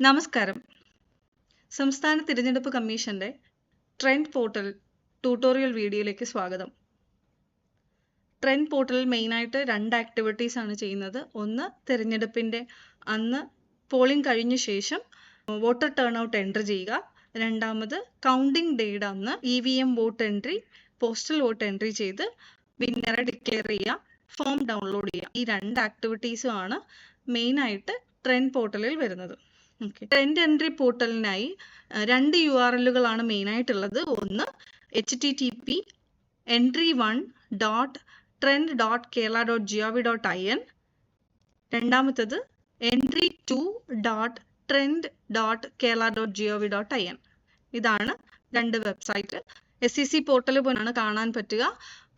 നമസ്കാരം. സംസ്ഥാന തിരഞ്ഞെടുപ്പ് കമ്മീഷന്റെ ട്രെൻഡ് പോർട്ടൽ ട്യൂട്ടോറിയൽ വീഡിയോയിലേക്ക് സ്വാഗതം. ട്രെൻഡ് പോർട്ടലിൽ മെയിനായിട്ട് 2 ആക്ടിവിറ്റീസ് ആണ് ചെയ്യുന്നത്. ഒന്ന്, തിരഞ്ഞെടുപ്പിന്റെ അന്ന് പോളിംഗ് കഴിഞ്ഞ ശേഷം വോട്ടർ ടേൺ ഔട്ട് എൻട്രി ചെയ്യുക. രണ്ടാമത്, കൗണ്ടിംഗ് ഡേയുടെ അന്ന് EVM vote entry, postal vote entry ചെയ്ത് വിന്നറെ ഡിക്ലെയർ ചെയ്യുക, ഫോം ഡൗൺലോഡ് ചെയ്യുക. ഈ 2 ആക്ടിവിറ്റീസും ആണ് മെയിനായിട്ട് ട്രെൻഡ് പോർട്ടലിൽ വരുന്നത്. ട്രെൻഡ് എൻട്രി പോർട്ടലിനായി 2 URL-കളാണ് മെയിനായിട്ടുള്ളത്. ഒന്ന്, http://entry1.trend.kerala.gov.in. രണ്ടാമത്തത് entry2.trend.kerala.gov.in. ഇതാണ് 2 വെബ്സൈറ്റ്. SEC പോർട്ടൽ പോലാണ് കാണാൻ പറ്റുക.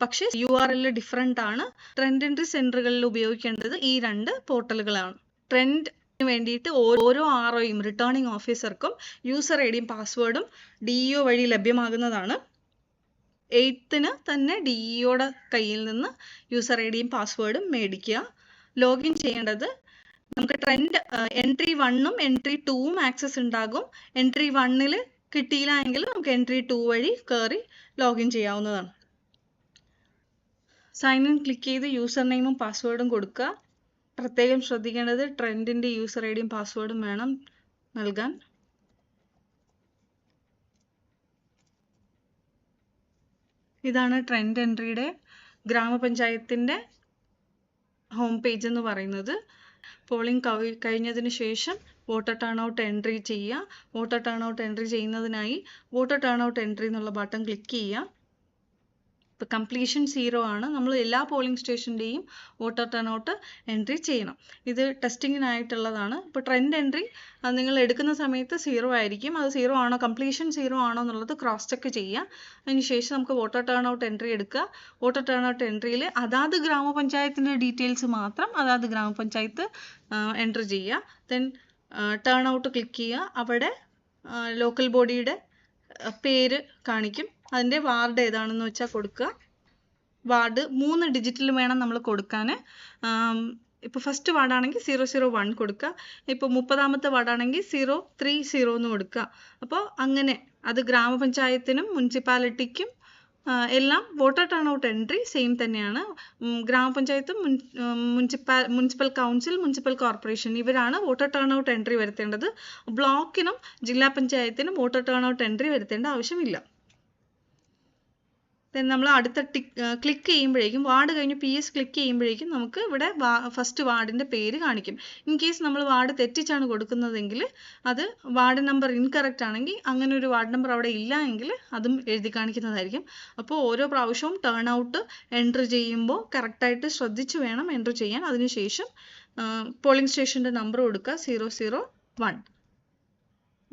പക്ഷേ URL ഡിഫറെൻ്റ് ആണ്. ട്രെൻഡ് എൻട്രി സെന്ററുകളിൽ ഉപയോഗിക്കേണ്ടത് ഈ 2 പോർട്ടലുകളാണ്. ട്രെൻഡ് വേണ്ടിയിട്ട് ഓരോ ROയും റിട്ടേണിംഗ് ഓഫീസർക്കും യൂസർ ഐഡിയും പാസ്വേഡും DEO വഴി ലഭ്യമാകുന്നതാണ്. 8th തന്നെ DEOയുടെ കയ്യിൽ നിന്ന് യൂസർ ഐഡിയും പാസ്വേഡും മേടിക്കുക. ലോഗിൻ ചെയ്യേണ്ടത് നമുക്ക് ട്രെൻഡ് എൻട്രി 1ഉം എൻട്രി 2ഉം ആക്സസ് ഉണ്ടാകും. എൻട്രി 1ൽ കിട്ടിയില്ല എങ്കിൽ നമുക്ക് എൻട്രി 2 വഴി കയറി ലോഗിൻ ചെയ്യാവുന്നതാണ്. സൈൻ ഇൻ ക്ലിക്ക് ചെയ്ത് യൂസർ നെയിമും പാസ്വേഡും കൊടുക്കുക. പ്രത്യേകം ശ്രദ്ധിക്കേണ്ടത് ട്രെൻഡിന്റെ യൂസർ ഐഡിയും പാസ്വേഡും വേണം നൽകാൻ. ഇതാണ് ട്രെൻഡ് എൻട്രിയുടെ ഗ്രാമപഞ്ചായത്തിന്റെ ഹോം പേജ് എന്ന് പറയുന്നത്. പോളിംഗ് കഴിഞ്ഞതിന് ശേഷം വോട്ടർ ടേൺ ഔട്ട് എൻട്രി ചെയ്യുക. വോട്ടർ ടേൺ ഔട്ട് എൻട്രി ചെയ്യുന്നതിനായി വോട്ടർ ടേൺ ഔട്ട് എൻട്രി എന്നുള്ള ബട്ടൺ ക്ലിക്ക് ചെയ്യുക. ഇപ്പോൾ കംപ്ലീഷൻ 0 ആണ്. നമ്മൾ എല്ലാ പോളിംഗ് സ്റ്റേഷൻ്റെയും വോട്ടർ ടേൺ ഔട്ട് എൻട്രി ചെയ്യണം. ഇത് ടെസ്റ്റിങ്ങിനായിട്ടുള്ളതാണ്. ഇപ്പോൾ ട്രെൻഡ് എൻട്രി നിങ്ങൾ എടുക്കുന്ന സമയത്ത് 0 ആയിരിക്കും. അത് 0 ആണോ, കംപ്ലീഷൻ 0 ആണോ എന്നുള്ളത് ക്രോസ് ചെക്ക് ചെയ്യുക. അതിനുശേഷം നമുക്ക് വോട്ടർ ടേൺ ഔട്ട് എൻട്രി എടുക്കുക. വോട്ടർ ടേൺ ഔട്ട് എൻട്രിയിൽ അതാത് ഗ്രാമപഞ്ചായത്തിൻ്റെ ഡീറ്റെയിൽസ് മാത്രം അതാത് ഗ്രാമപഞ്ചായത്ത് എൻട്രി ചെയ്യുക. ദെൻ ടേൺ ഔട്ട് ക്ലിക്ക് ചെയ്യുക. അവിടെ ലോക്കൽ ബോഡിയുടെ പേര് കാണിക്കും. അതിൻ്റെ വാർഡ് ഏതാണെന്ന് വെച്ചാൽ കൊടുക്കുക. വാർഡ് 3 ഡിജിറ്റിൽ വേണം നമ്മൾ കൊടുക്കാൻ. ഇപ്പോൾ ഫസ്റ്റ് വാർഡാണെങ്കിൽ 001 കൊടുക്കുക. ഇപ്പോൾ 30ാമത്തെ വാർഡാണെങ്കിൽ 030 എന്ന് കൊടുക്കുക. അപ്പോൾ അങ്ങനെ അത് ഗ്രാമപഞ്ചായത്തിനും മുനിസിപ്പാലിറ്റിക്കും എല്ലാം voter turnout entry same തന്നെയാണ്. ഗ്രാമപഞ്ചായത്തും മുനിസിപ്പൽ കൗൺസിൽ, മുനിസിപ്പൽ കോർപ്പറേഷൻ ഇവരാണ് വോട്ടർ ടേൺ ഔട്ട് എൻട്രി വരുത്തേണ്ടത്. ബ്ലോക്കിനും ജില്ലാ പഞ്ചായത്തിനും വോട്ടർ ടേൺ ഔട്ട് എൻട്രി വരുത്തേണ്ട ആവശ്യമില്ല. നമ്മൾ അടുത്ത ക്ലിക്ക് ചെയ്യുമ്പോഴേക്കും വാർഡ് കഴിഞ്ഞ് PS ക്ലിക്ക് ചെയ്യുമ്പോഴേക്കും നമുക്ക് ഇവിടെ ഫസ്റ്റ് വാർഡിൻ്റെ പേര് കാണിക്കും. ഇൻ കേസ് നമ്മൾ വാർഡ് തെറ്റിച്ചാണ് കൊടുക്കുന്നതെങ്കിൽ അത് വാർഡ് നമ്പർ ഇൻകറക്റ്റ് ആണെങ്കിൽ അങ്ങനെ ഒരു വാർഡ് നമ്പർ അവിടെ ഇല്ല എങ്കിൽ അതും എഴുതി കാണിക്കുന്നതായിരിക്കും. അപ്പോൾ ഓരോ പ്രാവശ്യവും ടേൺ ഔട്ട് എൻട്രി ചെയ്യുമ്പോൾ കറക്റ്റായിട്ട് ശ്രദ്ധിച്ച് വേണം എൻട്രി ചെയ്യാൻ. അതിനുശേഷം പോളിംഗ് സ്റ്റേഷൻ്റെ നമ്പർ കൊടുക്കുക 001.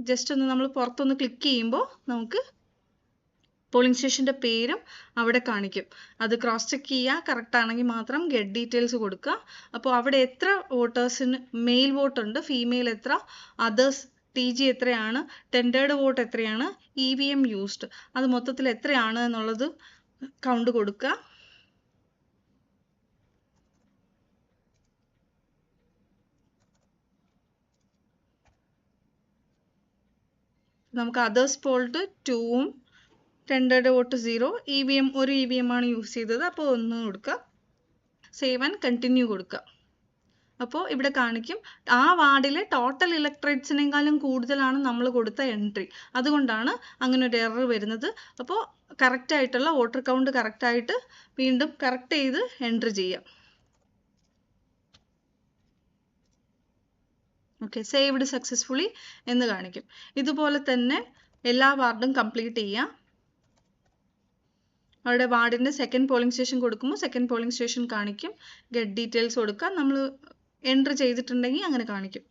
ജസ്റ്റ് ഒന്ന് നമ്മൾ പുറത്തൊന്ന് ക്ലിക്ക് ചെയ്യുമ്പോൾ നമുക്ക് പോളിംഗ് സ്റ്റേഷൻ്റെ പേരും അവിടെ കാണിക്കും. അത് ക്രോസ് ചെക്ക് ചെയ്യുക. കറക്റ്റ് ആണെങ്കിൽ മാത്രം ഗെറ്റ് ഡീറ്റെയിൽസ് കൊടുക്കുക. അപ്പോൾ അവിടെ എത്ര വോട്ടേഴ്സിന് മെയിൽ വോട്ട് ഉണ്ട്, ഫീമെയിൽ എത്ര, അതേഴ്സ് TG എത്രയാണ്, ടെൻഡേർഡ് വോട്ട് എത്രയാണ്, EVM യൂസ്ഡ് അത് മൊത്തത്തിൽ എത്രയാണ് എന്നുള്ളത് കൗണ്ട് കൊടുക്കുക. നമുക്ക് അതേഴ്സ് പോൾഡ് 2ഉം ടെൻഡേർഡ് വോട്ട് 0, EVM ഒരു EVM ആണ് യൂസ് ചെയ്തത്, അപ്പോൾ 1 കൊടുക്കുക. സേവ് ആൻഡ് കണ്ടിന്യൂ കൊടുക്കുക. അപ്പോൾ ഇവിടെ കാണിക്കും ആ വാർഡിലെ ടോട്ടൽ ഇലക്ട്രേറ്റ്സിനേക്കാളും കൂടുതലാണ് നമ്മൾ കൊടുത്ത എൻട്രി. അതുകൊണ്ടാണ് അങ്ങനെ ഒരു എറർ വരുന്നത്. അപ്പോൾ കറക്റ്റായിട്ടുള്ള വോട്ടർ കൗണ്ട് കറക്റ്റായിട്ട് വീണ്ടും കറക്റ്റ് ചെയ്ത് എൻട്രി ചെയ്യാം. ഓക്കെ, സേവ്ഡ് സക്സസ്ഫുള്ളി എന്ന് കാണിക്കും. ഇതുപോലെ തന്നെ എല്ലാ വാർഡും കംപ്ലീറ്റ് ചെയ്യാം. അവിടെ വാർഡിൻ്റെ സെക്കൻഡ് പോളിംഗ് സ്റ്റേഷൻ കൊടുക്കുമ്പോൾ സെക്കൻഡ് പോളിംഗ് സ്റ്റേഷൻ കാണിക്കും. ഗെറ്റ് ഡീറ്റെയിൽസ് കൊടുക്കുക. നമ്മൾ എൻട്രി ചെയ്തിട്ടുണ്ടെങ്കിൽ അങ്ങനെ കാണിക്കും.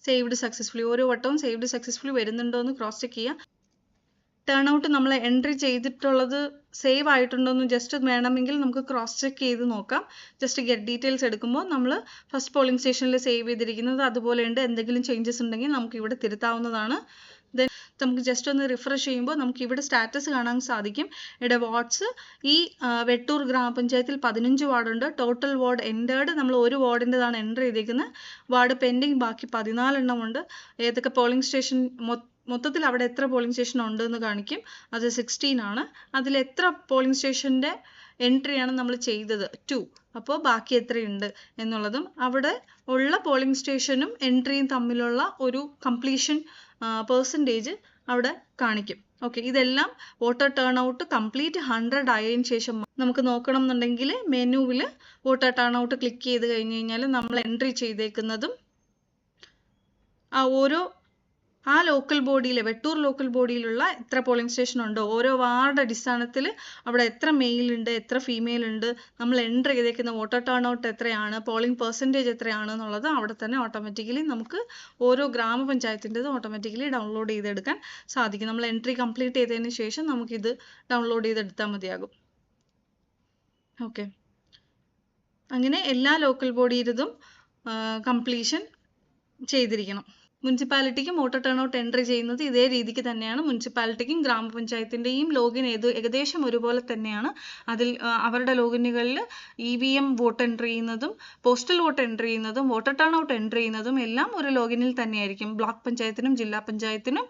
സേവ്ഡ് സക്സസ്ഫുള്ളി ഓരോ വട്ടവും സേവ്ഡ് സക്സസ്ഫുള്ളി വരുന്നുണ്ടോ എന്ന് ക്രോസ് ചെക്ക് ചെയ്യുക. ടേൺ ഔട്ട് നമ്മൾ എൻട്രി ചെയ്തിട്ടുള്ളത് സേവ് ആയിട്ടുണ്ടോ എന്ന് ജസ്റ്റ് വേണമെങ്കിൽ നമുക്ക് ക്രോസ് ചെക്ക് ചെയ്ത് നോക്കാം. ജസ്റ്റ് ഗെറ്റ് ഡീറ്റെയിൽസ് എടുക്കുമ്പോൾ നമ്മൾ ഫസ്റ്റ് പോളിംഗ് സ്റ്റേഷനിൽ സേവ് ചെയ്തിരിക്കുന്നത് അതുപോലെ ഉണ്ട്. എന്തെങ്കിലും ചേഞ്ചസ് ഉണ്ടെങ്കിൽ നമുക്ക് ഇവിടെ തിരുത്താവുന്നതാണ്. ദെൻ നമുക്ക് ജസ്റ്റ് ഒന്ന് റിഫ്രഷ് ചെയ്യുമ്പോൾ നമുക്ക് ഇവിടെ സ്റ്റാറ്റസ് കാണാൻ സാധിക്കും. ഇവിടെ വാർഡ്സ് ഈ വെട്ടൂർ ഗ്രാമപഞ്ചായത്തിൽ 15 വാർഡുണ്ട്. ടോട്ടൽ വാർഡ് എൻറ്റേർഡ് നമ്മൾ ഒരു വാർഡിൻ്റെതാണ് എൻ്റർ ചെയ്തേക്കുന്നത്. വാർഡ് പെൻഡിങ് ബാക്കി 14 എണ്ണമുണ്ട്. ഏതൊക്കെ പോളിംഗ് സ്റ്റേഷൻ മൊത്തത്തിൽ അവിടെ എത്ര പോളിംഗ് സ്റ്റേഷൻ ഉണ്ട് എന്ന് കാണിക്കും. അത് 16 ആണ്. അതിൽ എത്ര പോളിംഗ് സ്റ്റേഷൻ്റെ എൻട്രിയാണ് നമ്മൾ ചെയ്തത് 2. അപ്പോൾ ബാക്കി എത്രയുണ്ട് എന്നുള്ളതും അവിടെ ഉള്ള പോളിംഗ് സ്റ്റേഷനും എൻട്രിയും തമ്മിലുള്ള ഒരു കംപ്ലീഷൻ പെർസെൻറ്റേജ് അവിടെ കാണിക്കും. ഓക്കെ, ഇതെല്ലാം വോട്ടർ ടേൺ ഔട്ട് കംപ്ലീറ്റ് 100 ആയതിനു ശേഷം നമുക്ക് നോക്കണം എന്നുണ്ടെങ്കിൽ മെനുവിൽ വോട്ടർ ടേൺ ഔട്ട് ക്ലിക്ക് ചെയ്ത് കഴിഞ്ഞ് കഴിഞ്ഞാൽ നമ്മൾ എൻട്രി ചെയ്തേക്കുന്നതും ആ ലോക്കൽ ബോഡിയിൽ വെട്ടൂർ ലോക്കൽ ബോഡിയിലുള്ള എത്ര പോളിംഗ് സ്റ്റേഷൻ ഉണ്ടോ ഓരോ വാർഡ് അടിസ്ഥാനത്തിൽ അവിടെ എത്ര മെയിൽ ഉണ്ട് എത്ര ഫീമെയിൽ ഉണ്ട്, നമ്മൾ എൻ്റർ ചെയ്തേക്കുന്ന വോട്ടർ ടേൺ ഔട്ട് എത്രയാണ്, പോളിംഗ് പെർസെൻറ്റേജ് എത്രയാണ് എന്നുള്ളത് അവിടെ തന്നെ ഓട്ടോമാറ്റിക്കലി നമുക്ക് ഓരോ ഗ്രാമപഞ്ചായത്തിൻ്റെത് ഓട്ടോമാറ്റിക്കലി ഡൗൺലോഡ് ചെയ്തെടുക്കാൻ സാധിക്കും. നമ്മൾ എൻട്രി കംപ്ലീറ്റ് ചെയ്തതിന് ശേഷം നമുക്കിത് ഡൗൺലോഡ് ചെയ്തെടുത്താൽ മതിയാകും. ഓക്കെ, അങ്ങനെ എല്ലാ ലോക്കൽ ബോഡിയിലും കംപ്ലീഷൻ ചെയ്തിരിക്കണം. മുനിസിപ്പാലിറ്റിക്കും വോട്ടർ ടേൺ ഔട്ട് എൻട്രി ചെയ്യുന്നത് ഇതേ രീതിക്ക് തന്നെയാണ്. മുനിസിപ്പാലിറ്റിക്കും ഗ്രാമപഞ്ചായത്തിൻ്റെയും ലോഗിൻ ഏകദേശം ഒരുപോലെ തന്നെയാണ്. അതിൽ അവരുടെ ലോഗിനുകളിൽ EVM വോട്ട് എൻട്രി ചെയ്യുന്നതും പോസ്റ്റൽ വോട്ട് എൻട്രി ചെയ്യുന്നതും വോട്ടർ ടേൺ ഔട്ട് എൻട്രി ചെയ്യുന്നതും എല്ലാം ഒരു ലോഗിനിൽ തന്നെയായിരിക്കും. ബ്ലോക്ക് പഞ്ചായത്തിനും ജില്ലാ പഞ്ചായത്തിനും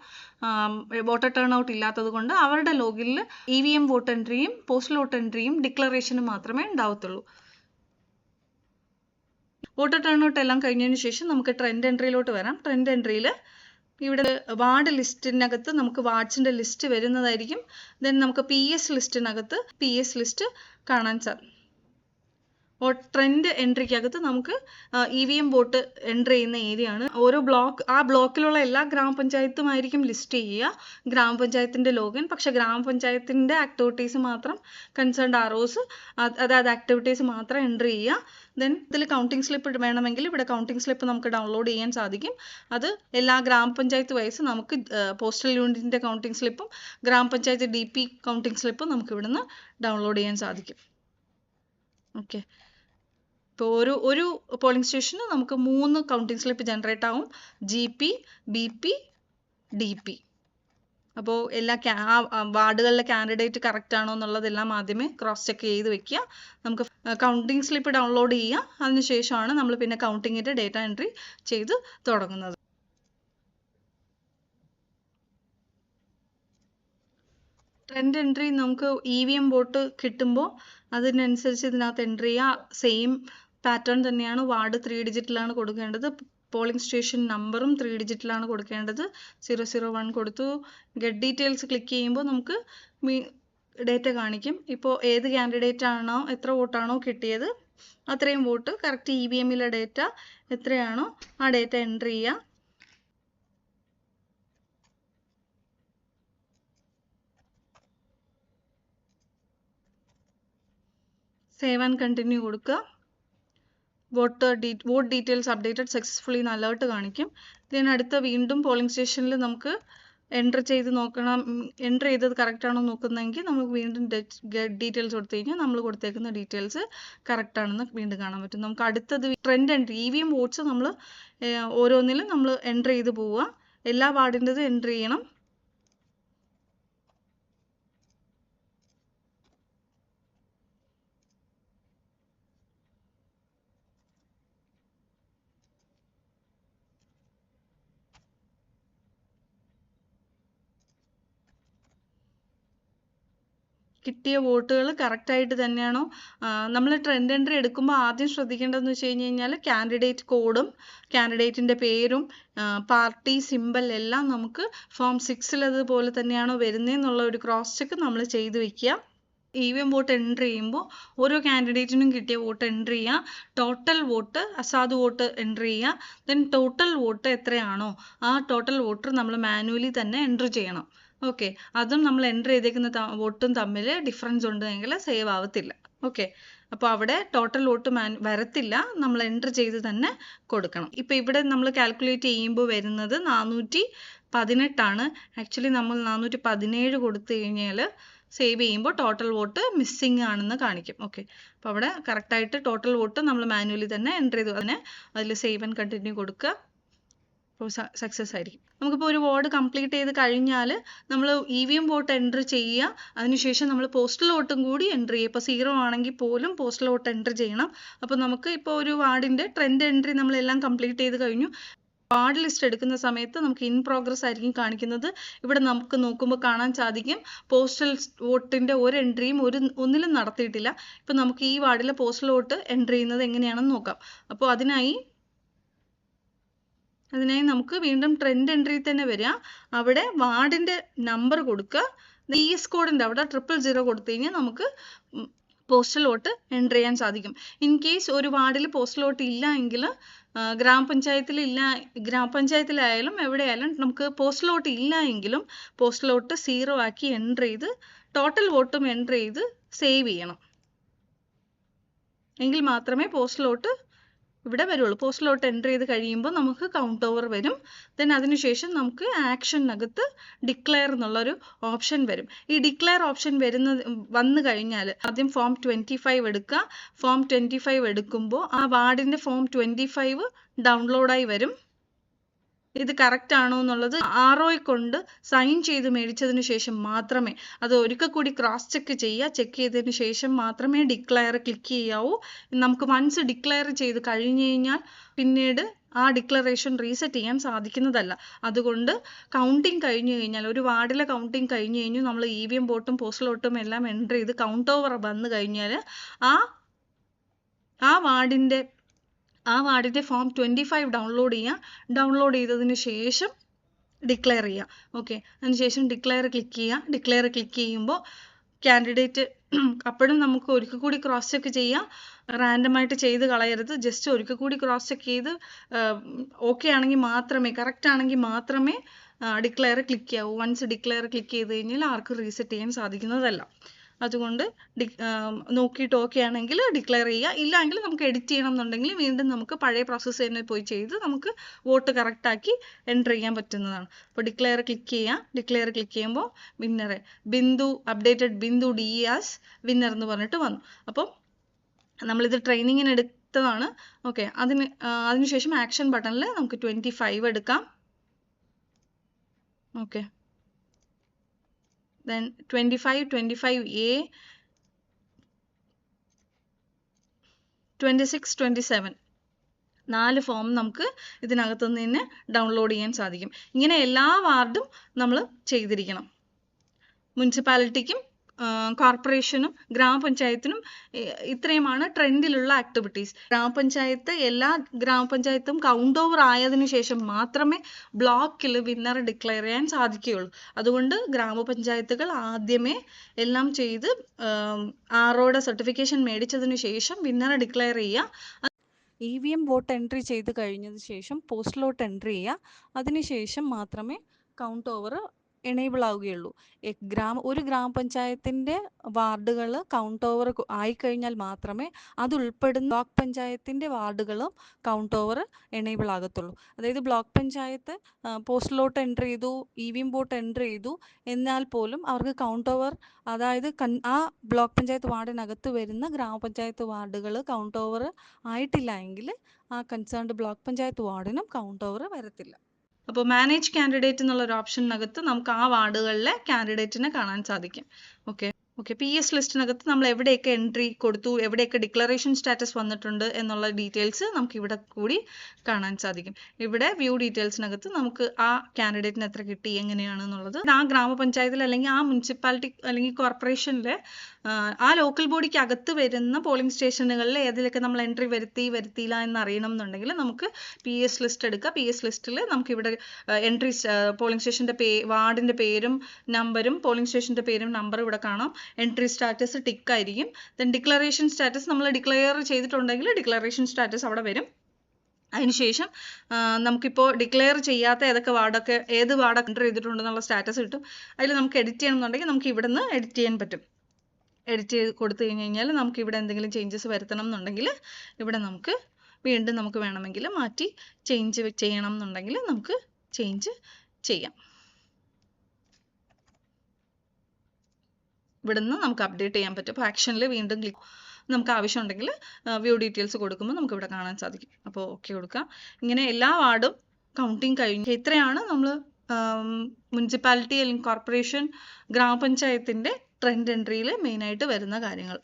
വോട്ടർ ടേൺ ഔട്ട് ഇല്ലാത്തത് കൊണ്ട് അവരുടെ ലോഗിനിൽ EVM വോട്ട് എൻട്രിയും പോസ്റ്റൽ വോട്ട് എൻട്രിയും ഡിക്ലറേഷനും മാത്രമേ ഉണ്ടാവത്തുള്ളൂ. വോട്ടർ ടേൺ ഔട്ട് എല്ലാം കഴിഞ്ഞതിന് ശേഷം നമുക്ക് ട്രെൻഡ് എൻട്രിയിലോട്ട് വരാം. ട്രെൻഡ് എൻട്രിയിൽ ഇവിടെ വാർഡ് ലിസ്റ്റിനകത്ത് നമുക്ക് വാർഡ്സിൻ്റെ ലിസ്റ്റ് വരുന്നതായിരിക്കും. ദെൻ നമുക്ക് PS ലിസ്റ്റിനകത്ത് PS ലിസ്റ്റ് കാണാൻ സാധിക്കും. ട്രെൻഡ് എൻട്രിക്കകത്ത് നമുക്ക് EVM വോട്ട് എൻട്രി ചെയ്യുന്ന ഏരിയ ആണ്. ഓരോ ബ്ലോക്കിലുള്ള എല്ലാ ഗ്രാമപഞ്ചായത്തുമായിരിക്കും ലിസ്റ്റ് ചെയ്യുക ഗ്രാമപഞ്ചായത്തിൻ്റെ ലോഗിൻ. പക്ഷെ ഗ്രാമപഞ്ചായത്തിൻ്റെ ആക്ടിവിറ്റീസ് മാത്രം കൺസേൺഡ് ROs അതായത് ആക്ടിവിറ്റീസ് മാത്രം എൻട്രി ചെയ്യുക. ദെൻ ഇതിൽ കൗണ്ടിങ് സ്ലിപ്പ് വേണമെങ്കിൽ ഇവിടെ കൗണ്ടിങ് സ്ലിപ്പ് നമുക്ക് ഡൗൺലോഡ് ചെയ്യാൻ സാധിക്കും. അത് എല്ലാ ഗ്രാമപഞ്ചായത്ത് വൈസ് നമുക്ക് പോസ്റ്റൽ യൂണിറ്റിൻ്റെ കൗണ്ടിങ് സ്ലിപ്പും ഗ്രാമപഞ്ചായത്ത് DP കൗണ്ടിങ് സ്ലിപ്പും നമുക്ക് ഇവിടുന്ന് ഡൗൺലോഡ് ചെയ്യാൻ സാധിക്കും. ഓക്കെ, ഇപ്പോൾ ഒരു പോളിംഗ് സ്റ്റേഷന് നമുക്ക് 3 കൗണ്ടിങ് സ്ലിപ്പ് ജനറേറ്റ് ആവും, GP, BP, DP. അപ്പോൾ എല്ലാ വാർഡുകളിലെ കാൻഡിഡേറ്റ് കറക്റ്റ് ആണോ എന്നുള്ളതെല്ലാം ആദ്യമേ ക്രോസ് ചെക്ക് ചെയ്ത് വെക്കുക. നമുക്ക് കൗണ്ടിങ് സ്ലിപ്പ് ഡൗൺലോഡ് ചെയ്യുക. അതിനുശേഷമാണ് നമ്മൾ പിന്നെ കൗണ്ടിങ്ങിൻ്റെ ഡേറ്റ എൻട്രി ചെയ്ത് തുടങ്ങുന്നത്. ട്രെൻഡ് എൻട്രി നമുക്ക് EVM വോട്ട് കിട്ടുമ്പോൾ അതിനനുസരിച്ച് ഇതിനകത്ത് എൻട്രി ചെയ്യുക. സെയിം പാറ്റേൺ തന്നെയാണ്. വാർഡ് 3 ഡിജിറ്റിലാണ് കൊടുക്കേണ്ടത്. പോളിംഗ് സ്റ്റേഷൻ നമ്പറും 3 ഡിജിറ്റിലാണ് കൊടുക്കേണ്ടത്. 001 കൊടുത്തു. ഗെറ്റ് ഡീറ്റെയിൽസ് ക്ലിക്ക് ചെയ്യുമ്പോൾ നമുക്ക് ഡേറ്റ കാണിക്കും. ഇപ്പോൾ ഏത് കാൻഡിഡേറ്റ് ആണോ എത്ര വോട്ടാണോ കിട്ടിയത് അത്രയും വോട്ട് കറക്റ്റ് EVMലെ ഡേറ്റ എത്രയാണോ ആ ഡേറ്റ എൻട്രി ചെയ്യുക. സേവ് ആൻഡ് കണ്ടിന്യൂ കൊടുക്കുക. വോട്ട് ഡീറ്റെയിൽസ് അപ്ഡേറ്റഡ് സക്സസ്ഫുള്ളി എന്ന് അലേർട്ട് കാണിക്കും. ഇതിനടുത്ത വീണ്ടും പോളിംഗ് സ്റ്റേഷനിൽ നമുക്ക് എൻ്റർ ചെയ്ത് നോക്കണം. എൻ്റർ ചെയ്തത് കറക്റ്റ് ആണോ നോക്കുന്നതെങ്കിൽ നമുക്ക് വീണ്ടും ഡീറ്റെയിൽസ് കൊടുത്തു കഴിഞ്ഞാൽ നമ്മൾ കൊടുത്തേക്കുന്ന ഡീറ്റെയിൽസ് കറക്റ്റ് ആണെന്ന് വീണ്ടും കാണാൻ പറ്റും. നമുക്ക് അടുത്തത് ട്രെൻഡ് എൻട്രി EVM വോട്ട്സ് നമ്മൾ ഓരോന്നിലും നമ്മൾ എൻ്റർ ചെയ്ത് പോവുക. എല്ലാ വാർഡിൻ്റെതും എൻ്റർ ചെയ്യണം. കിട്ടിയ വോട്ടുകൾ കറക്റ്റായിട്ട് തന്നെയാണോ? നമ്മൾ ട്രെൻഡ് എൻട്രി എടുക്കുമ്പോൾ ആദ്യം ശ്രദ്ധിക്കേണ്ടതെന്ന് വെച്ച് കഴിഞ്ഞാൽ കാൻഡിഡേറ്റ് കോഡും കാൻഡിഡേറ്റിൻ്റെ പേരും പാർട്ടി സിമ്പൽ എല്ലാം നമുക്ക് ഫോം 6 അതുപോലെ തന്നെയാണോ വരുന്നതെന്നുള്ള ഒരു ക്രോസ് ചെക്ക് നമ്മൾ ചെയ്ത് വെക്കുക. EVM വോട്ട് എൻട്രി ചെയ്യുമ്പോൾ ഓരോ കാൻഡിഡേറ്റിനും കിട്ടിയ വോട്ട് എൻട്രി ചെയ്യുക. ടോട്ടൽ വോട്ട് അസാധു വോട്ട് എൻട്രി ചെയ്യുക. ദെൻ ടോട്ടൽ വോട്ട് എത്രയാണോ ആ ടോട്ടൽ വോട്ട് നമ്മൾ മാനുവലി തന്നെ എൻട്രി ചെയ്യണം. ഓക്കെ, അതും നമ്മൾ എൻ്റർ ചെയ്തേക്കുന്ന വോട്ടും തമ്മിൽ ഡിഫറൻസ് ഉണ്ടെങ്കിൽ സേവ് ആവത്തില്ല. ഓക്കെ, അപ്പോൾ അവിടെ ടോട്ടൽ വോട്ട് വരത്തില്ല, നമ്മൾ എൻ്റർ ചെയ്ത് തന്നെ കൊടുക്കണം. ഇപ്പോൾ ഇവിടെ നമ്മൾ കാൽക്കുലേറ്റ് ചെയ്യുമ്പോൾ വരുന്നത് 418 ആക്ച്വലി നമ്മൾ 417 കൊടുത്തു കഴിഞ്ഞാൽ സേവ് ചെയ്യുമ്പോൾ ടോട്ടൽ വോട്ട് മിസ്സിങ് ആണെന്ന് കാണിക്കും. ഓക്കെ, അപ്പോൾ അവിടെ കറക്റ്റായിട്ട് ടോട്ടൽ വോട്ട് നമ്മൾ മാനുവലി തന്നെ എൻ്റർ ചെയ്തു അതിൽ സേവ് ആൻഡ് കണ്ടിന്യൂ കൊടുക്കുക. അപ്പോൾ സക്സസ് ആയിരിക്കും. നമുക്കിപ്പോൾ ഒരു വാർഡ് കംപ്ലീറ്റ് ചെയ്ത് കഴിഞ്ഞാൽ നമ്മൾ EVM വോട്ട് എൻ്റർ ചെയ്യുക. അതിനുശേഷം നമ്മൾ പോസ്റ്റൽ വോട്ടും കൂടി എൻ്റർ ചെയ്യുക. ഇപ്പോൾ 0 ആണെങ്കിൽ പോലും പോസ്റ്റൽ വോട്ട് എൻ്റർ ചെയ്യണം. അപ്പോൾ നമുക്ക് ഇപ്പോൾ ഒരു വാർഡിൻ്റെ ട്രെൻഡ് എൻട്രി നമ്മളെല്ലാം കംപ്ലീറ്റ് ചെയ്ത് കഴിഞ്ഞു. വാർഡ് ലിസ്റ്റ് എടുക്കുന്ന സമയത്ത് നമുക്ക് ഇൻ പ്രോഗ്രസ് ആയിരിക്കും കാണിക്കുന്നത്. ഇവിടെ നമുക്ക് നോക്കുമ്പോൾ കാണാൻ സാധിക്കും പോസ്റ്റൽ വോട്ടിൻ്റെ ഒരു എൻട്രിയും ഒന്നിലും നടത്തിയിട്ടില്ല. ഇപ്പം നമുക്ക് ഈ വാർഡിലെ പോസ്റ്റൽ വോട്ട് എൻ്റർ ചെയ്യുന്നത് എങ്ങനെയാണെന്ന് നോക്കാം. അപ്പോൾ അതിനായി നമുക്ക് വീണ്ടും ട്രെൻഡ് എൻട്രി തന്നെ വരിക. അവിടെ വാർഡിൻ്റെ നമ്പർ കൊടുക്കുക. ES കോഡിൻ്റെ അവിടെ 000 കൊടുത്തു കഴിഞ്ഞാൽ നമുക്ക് പോസ്റ്റൽ വോട്ട് എൻ്റർ ചെയ്യാൻ സാധിക്കും. ഇൻ കേസ് ഒരു വാർഡിൽ പോസ്റ്റൽ വോട്ട് ഇല്ല എങ്കിൽ ഗ്രാമപഞ്ചായത്തിലായാലും എവിടെയായാലും നമുക്ക് പോസ്റ്റൽ വോട്ട് ഇല്ല എങ്കിലും പോസ്റ്റൽ വോട്ട് 0 ആക്കി എൻ്റർ ചെയ്ത് ടോട്ടൽ വോട്ടും എൻ്റർ ചെയ്ത് സേവ് ചെയ്യണം. എങ്കിൽ മാത്രമേ പോസ്റ്റൽ വോട്ട് ഇവിടെ വരുള്ളൂ. പോസ്റ്റൽ വോട്ട് എൻ്റർ ചെയ്ത് കഴിയുമ്പോൾ നമുക്ക് കൗണ്ട് ഓവർ വരും. ദെൻ അതിനുശേഷം നമുക്ക് ആക്ഷനകത്ത് ഡിക്ലെയർ എന്നുള്ളൊരു ഓപ്ഷൻ വരും. ഈ ഡിക്ലെയർ ഓപ്ഷൻ വന്നു കഴിഞ്ഞാൽ ആദ്യം ഫോം 25 എടുക്കുക. ഫോം 25 എടുക്കുമ്പോൾ ആ വാർഡിൻ്റെ ഫോം 25 ഡൗൺലോഡായി വരും. ഇത് കറക്റ്റ് ആണോ എന്നുള്ളത് RO കൊണ്ട് സൈൻ ചെയ്ത് മേടിച്ചതിന് ശേഷം മാത്രമേ, അത് ഒരിക്കൽ കൂടി ക്രോസ് ചെക്ക് ചെയ്യുക. ചെക്ക് ചെയ്തതിന് ശേഷം മാത്രമേ ഡിക്ലെയർ ക്ലിക്ക് ചെയ്യാവൂ. നമുക്ക് വൺസ് ഡിക്ലെയർ ചെയ്ത് കഴിഞ്ഞ് കഴിഞ്ഞാൽ പിന്നീട് ആ ഡിക്ലറേഷൻ റീസെറ്റ് ചെയ്യാൻ സാധിക്കുന്നതല്ല. അതുകൊണ്ട് കൗണ്ടിങ് കഴിഞ്ഞ് കഴിഞ്ഞാൽ, ഒരു വാർഡിലെ കൗണ്ടിങ് കഴിഞ്ഞ് കഴിഞ്ഞു നമ്മൾ EVM വോട്ടും പോസ്റ്റൽ വോട്ടും എല്ലാം എൻ്റർ ചെയ്ത് കൗണ്ട് ഓവർ വന്നു കഴിഞ്ഞാൽ ആ വാർഡിൻ്റെ ഫോം 25 ഡൗൺലോഡ് ചെയ്യുക. ഡൗൺലോഡ് ചെയ്തതിന് ശേഷം ഡിക്ലെയർ ചെയ്യുക. ഓക്കെ, അതിനുശേഷം ഡിക്ലെയർ ക്ലിക്ക് ചെയ്യുക. ഡിക്ലെയർ ക്ലിക്ക് ചെയ്യുമ്പോൾ കാൻഡിഡേറ്റ് അപ്പോഴും നമുക്ക് ഒരിക്കൽ കൂടി ക്രോസ് ചെക്ക് ചെയ്യാം. റാൻഡമായിട്ട് ചെയ്ത് കളയരുത്. ജസ്റ്റ് ഒരിക്കൽ കൂടി ക്രോസ് ചെക്ക് ചെയ്ത് ഓക്കെ ആണെങ്കിൽ മാത്രമേ, കറക്റ്റ് ആണെങ്കിൽ മാത്രമേ ഡിക്ലെയർ ക്ലിക്ക് ചെയ്യാവൂ. വൺസ് ഡിക്ലെയർ ക്ലിക്ക് ചെയ്ത് കഴിഞ്ഞാൽ ആർക്കും റീസെറ്റ് ചെയ്യാൻ സാധിക്കുന്നതല്ല. അതുകൊണ്ട് നോക്കിയിട്ട് ഓക്കെ ആണെങ്കിൽ ഡിക്ലെയർ ചെയ്യുക. ഇല്ലെങ്കിൽ നമുക്ക് എഡിറ്റ് ചെയ്യണം എന്നുണ്ടെങ്കിൽ വീണ്ടും നമുക്ക് പഴയ പ്രോസസ്സ് തന്നെ പോയി ചെയ്ത് നമുക്ക് വോട്ട് കറക്റ്റാക്കി എൻ്റർ ചെയ്യാൻ പറ്റുന്നതാണ്. അപ്പോൾ ഡിക്ലെയർ ക്ലിക്ക് ചെയ്യുക. ഡിക്ലെയർ ക്ലിക്ക് ചെയ്യുമ്പോൾ വിന്നറെ updated Bindu DE as winner എന്ന് പറഞ്ഞിട്ട് വന്നു. അപ്പം നമ്മളിത് ട്രെയിനിങ്ങിന് എടുത്തതാണ്. ഓക്കെ, അതിനുശേഷം ആക്ഷൻ ബട്ടണിൽ നമുക്ക് 25 എടുക്കാം. ഓക്കെ, then 25, 25A, 26, 27 4 ഫോം നമുക്ക് ഇതിനകത്തുനിന്ന് തന്നെ ഡൗൺലോഡ് ചെയ്യാൻ സാധിക്കും. ഇങ്ങനെ എല്ലാ വാർഡും നമ്മൾ ചെയ്തിരിക്കണം. മുനിസിപ്പാലിറ്റിക്കും കോർപ്പറേഷനും ഗ്രാമപഞ്ചായത്തിനും ഇത്രയുമാണ് ട്രെൻഡിലുള്ള ആക്ടിവിറ്റീസ്. എല്ലാ ഗ്രാമപഞ്ചായത്തും കൗണ്ട് ഓവർ ആയതിനു ശേഷം മാത്രമേ ബ്ലോക്കിൽ വിന്നർ ഡിക്ലെയർ ചെയ്യാൻ സാധിക്കുകയുള്ളൂ. അതുകൊണ്ട് ഗ്രാമപഞ്ചായത്തുകൾ ആദ്യമേ എല്ലാം ചെയ്ത് ROയുടെ സർട്ടിഫിക്കേഷൻ മേടിച്ചതിന് ശേഷം വിന്നറെ ഡിക്ലെയർ ചെയ്യുക. EVM വോട്ട് എൻട്രി ചെയ്ത് കഴിഞ്ഞതിന് ശേഷം പോസ്റ്റൽ വോട്ട് എൻട്രി ചെയ്യുക. അതിനുശേഷം മാത്രമേ കൗണ്ട് ഓവർ എനേബിൾ ആവുകയുള്ളൂ. ഒരു ഗ്രാമപഞ്ചായത്തിൻ്റെ വാർഡുകൾ കൗണ്ട് ഓവർ ആയിക്കഴിഞ്ഞാൽ മാത്രമേ അതുൾപ്പെടുന്ന ബ്ലോക്ക് പഞ്ചായത്തിൻ്റെ വാർഡുകളും കൗണ്ട് ഓവർ എനേബിൾ ആകത്തുള്ളൂ. അതായത് block panchayat postal vote enter ചെയ്തു, EVM വോട്ട് എൻ്റർ ചെയ്തു, എന്നാൽ പോലും അവർക്ക് കൗണ്ട് ഓവർ, അതായത് ആ ബ്ലോക്ക് പഞ്ചായത്ത് വാർഡിനകത്ത് വരുന്ന ഗ്രാമപഞ്ചായത്ത് വാർഡുകൾ കൗണ്ട് ഓവർ ആയിട്ടില്ല എങ്കിൽ ആ കൺസേൺഡ് ബ്ലോക്ക് പഞ്ചായത്ത് വാർഡിനും കൗണ്ട് ഓവർ വരത്തില്ല. അപ്പോൾ മാനേജ് കാൻഡിഡേറ്റ് എന്നുള്ളൊരു ഓപ്ഷനകത്ത് നമുക്ക് ആ വാർഡുകളിലെ കാൻഡിഡേറ്റിനെ കാണാൻ സാധിക്കും. ഓക്കെ, PS ലിസ്റ്റിനകത്ത് നമ്മൾ എവിടെയൊക്കെ എൻട്രി കൊടുത്തു, എവിടെയൊക്കെ ഡിക്ലറേഷൻ സ്റ്റാറ്റസ് വന്നിട്ടുണ്ട് എന്നുള്ള ഡീറ്റെയിൽസ് നമുക്ക് ഇവിടെ കൂടി കാണാൻ സാധിക്കും. ഇവിടെ വ്യൂ ഡീറ്റെയിൽസിനകത്ത് നമുക്ക് ആ കാൻഡിഡേറ്റിന് എത്ര കിട്ടി എങ്ങനെയാണെന്നുള്ളത് ആ ഗ്രാമപഞ്ചായത്തിൽ അല്ലെങ്കിൽ ആ മുനിസിപ്പാലിറ്റി അല്ലെങ്കിൽ കോർപ്പറേഷനിലെ ആ ലോക്കൽ ബോഡിക്ക് അകത്ത് വരുന്ന പോളിംഗ് സ്റ്റേഷനുകളിൽ ഏതിലൊക്കെ നമ്മൾ എൻട്രി വരുത്തിയില്ല എന്ന് അറിയണം എന്നുണ്ടെങ്കിൽ നമുക്ക് PS ലിസ്റ്റ് എടുക്കുക. PS ലിസ്റ്റിൽ നമുക്ക് ഇവിടെ എൻട്രി പോളിംഗ് സ്റ്റേഷൻ്റെ വാർഡിൻ്റെ പേരും നമ്പറും പോളിംഗ് സ്റ്റേഷൻ്റെ പേരും നമ്പറും ഇവിടെ കാണാം. എൻട്രി സ്റ്റാറ്റസ് ടിക്ക് ആയിരിക്കും. ദെൻ ഡിക്ലറേഷൻ സ്റ്റാറ്റസ് നമ്മൾ ഡിക്ലെയർ ചെയ്തിട്ടുണ്ടെങ്കിൽ ഡിക്ലറേഷൻ സ്റ്റാറ്റസ് അവിടെ വരും. അതിനുശേഷം നമുക്കിപ്പോൾ ഡിക്ലെയർ ചെയ്യാത്ത ഏത് വാർഡൊക്കെ എൻറ്റർ ചെയ്തിട്ടുണ്ടെന്നുള്ള സ്റ്റാറ്റസ് കിട്ടും. അതിൽ നമുക്ക് എഡിറ്റ് ചെയ്യണമെന്നുണ്ടെങ്കിൽ നമുക്ക് ഇവിടെ നിന്ന് എഡിറ്റ് ചെയ്യാൻ പറ്റും. എഡിറ്റ് ചെയ്ത് കൊടുത്തു കഴിഞ്ഞാൽ നമുക്ക് ഇവിടെ എന്തെങ്കിലും ചേഞ്ചസ് വരുത്തണം എന്നുണ്ടെങ്കിൽ ഇവിടെ നമുക്ക് വീണ്ടും നമുക്ക് വേണമെങ്കിൽ മാറ്റി ചേഞ്ച് ചെയ്യണം എന്നുണ്ടെങ്കിൽ നമുക്ക് ചേഞ്ച് ചെയ്യാം. ഇവിടുന്ന് നമുക്ക് അപ്ഡേറ്റ് ചെയ്യാൻ പറ്റും. അപ്പോൾ ആക്ഷനിൽ വീണ്ടും നമുക്ക് ആവശ്യമുണ്ടെങ്കിൽ വ്യൂ ഡീറ്റെയിൽസ് കൊടുക്കുമ്പോൾ നമുക്ക് ഇവിടെ കാണാൻ സാധിക്കും. അപ്പോൾ ഓക്കെ കൊടുക്കുക. ഇങ്ങനെ എല്ലാ വാർഡും കൗണ്ടിങ് കഴിഞ്ഞു. ഇത്രയാണ് നമ്മൾ മുനിസിപ്പാലിറ്റി അല്ലെങ്കിൽ കോർപ്പറേഷൻ ഗ്രാമപഞ്ചായത്തിൻ്റെ ട്രെൻഡ് എൻട്രിയിൽ മെയിനായിട്ട് വരുന്ന കാര്യങ്ങൾ.